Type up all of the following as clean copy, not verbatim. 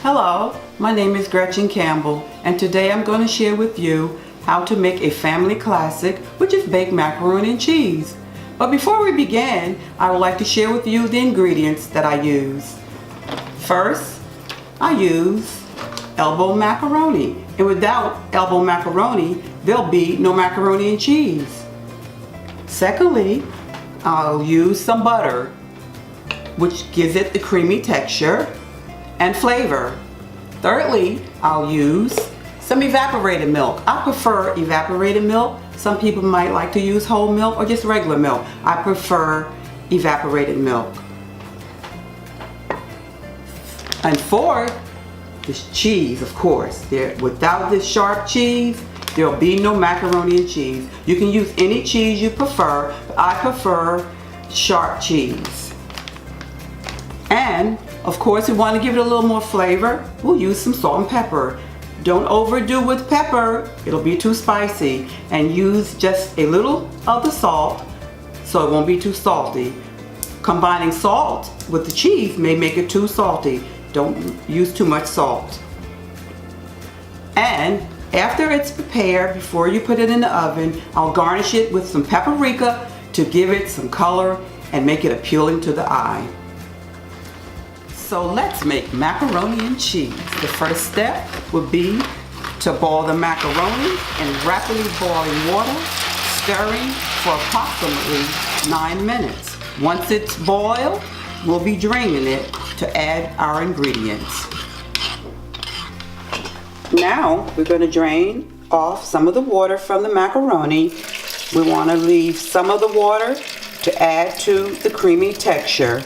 Hello, my name is Gretchen Campbell, and today I'm going to share with you how to make a family classic, which is baked macaroni and cheese. But before we begin, I would like to share with you the ingredients that I use. First, I use elbow macaroni, and without elbow macaroni, there'll be no macaroni and cheese. Secondly, I'll use some butter, which gives it the creamy texture and flavor. Thirdly, I'll use some evaporated milk. I prefer evaporated milk. Some people might like to use whole milk or just regular milk. I prefer evaporated milk. And fourth, is cheese, of course. Without this sharp cheese, there'll be no macaroni and cheese. You can use any cheese you prefer, but I prefer sharp cheese. And of course, we want to give it a little more flavor. We'll use some salt and pepper. Don't overdo with pepper, it'll be too spicy. And use just a little of the salt so it won't be too salty. Combining salt with the cheese may make it too salty. Don't use too much salt. And after it's prepared, before you put it in the oven, I'll garnish it with some paprika to give it some color and make it appealing to the eye. So let's make macaroni and cheese. The first step would be to boil the macaroni in rapidly boiling water, stirring for approximately 9 minutes. Once it's boiled, we'll be draining it to add our ingredients. Now we're going to drain off some of the water from the macaroni. We want to leave some of the water to add to the creamy texture.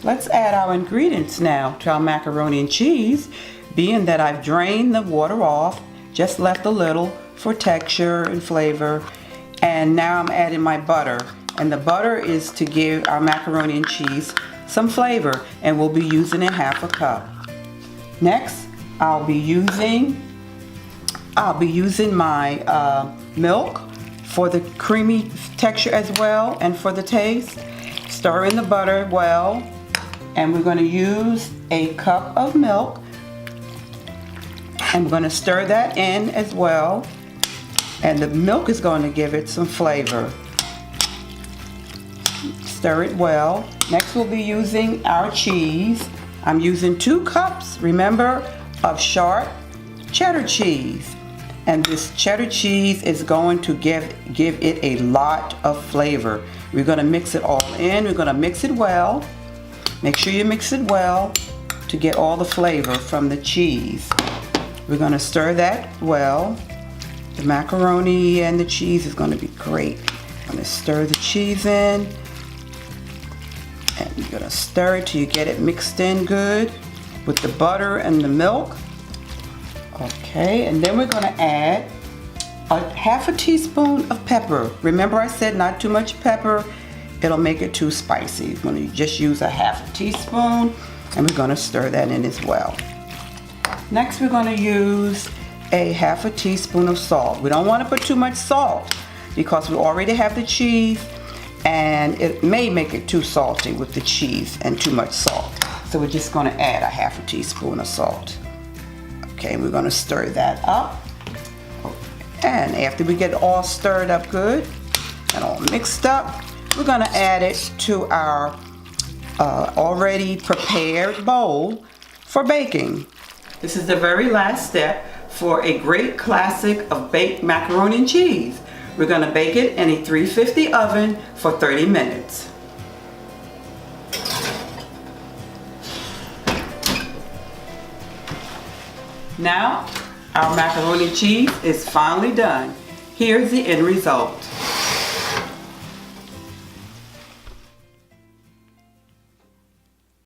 Let's add our ingredients now to our macaroni and cheese. Being that I've drained the water off, just left a little for texture and flavor. And now I'm adding my butter. And the butter is to give our macaroni and cheese some flavor, and we'll be using it half a cup. Next, I'll be using my milk for the creamy texture as well and for the taste. Stir in the butter well. And we're going to use a cup of milk, and we're going to stir that in as well, and the milk is going to give it some flavor. Stir it well. Next we'll be using our cheese. I'm using 2 cups, remember, of sharp cheddar cheese, and this cheddar cheese is going to give it a lot of flavor. We're going to mix it all in. We're going to mix it well. Make sure you mix it well to get all the flavor from the cheese. We're going to stir that well. The macaroni and the cheese is going to be great. I'm going to stir the cheese in. And you're going to stir it till you get it mixed in good with the butter and the milk. Okay, and then we're going to add a half a teaspoon of pepper. Remember I said not too much pepper. It'll make it too spicy. We're going to just use a half a teaspoon, and we're going to stir that in as well. Next, we're going to use a half a teaspoon of salt. We don't want to put too much salt because we already have the cheese, and it may make it too salty with the cheese and too much salt. So we're just going to add a half a teaspoon of salt. Okay, we're going to stir that up. And after we get it all stirred up good and all mixed up, we're going to add it to our already prepared bowl for baking. This is the very last step for a great classic of baked macaroni and cheese. We're going to bake it in a 350 oven for 30 minutes. Now, our macaroni and cheese is finally done. Here's the end result.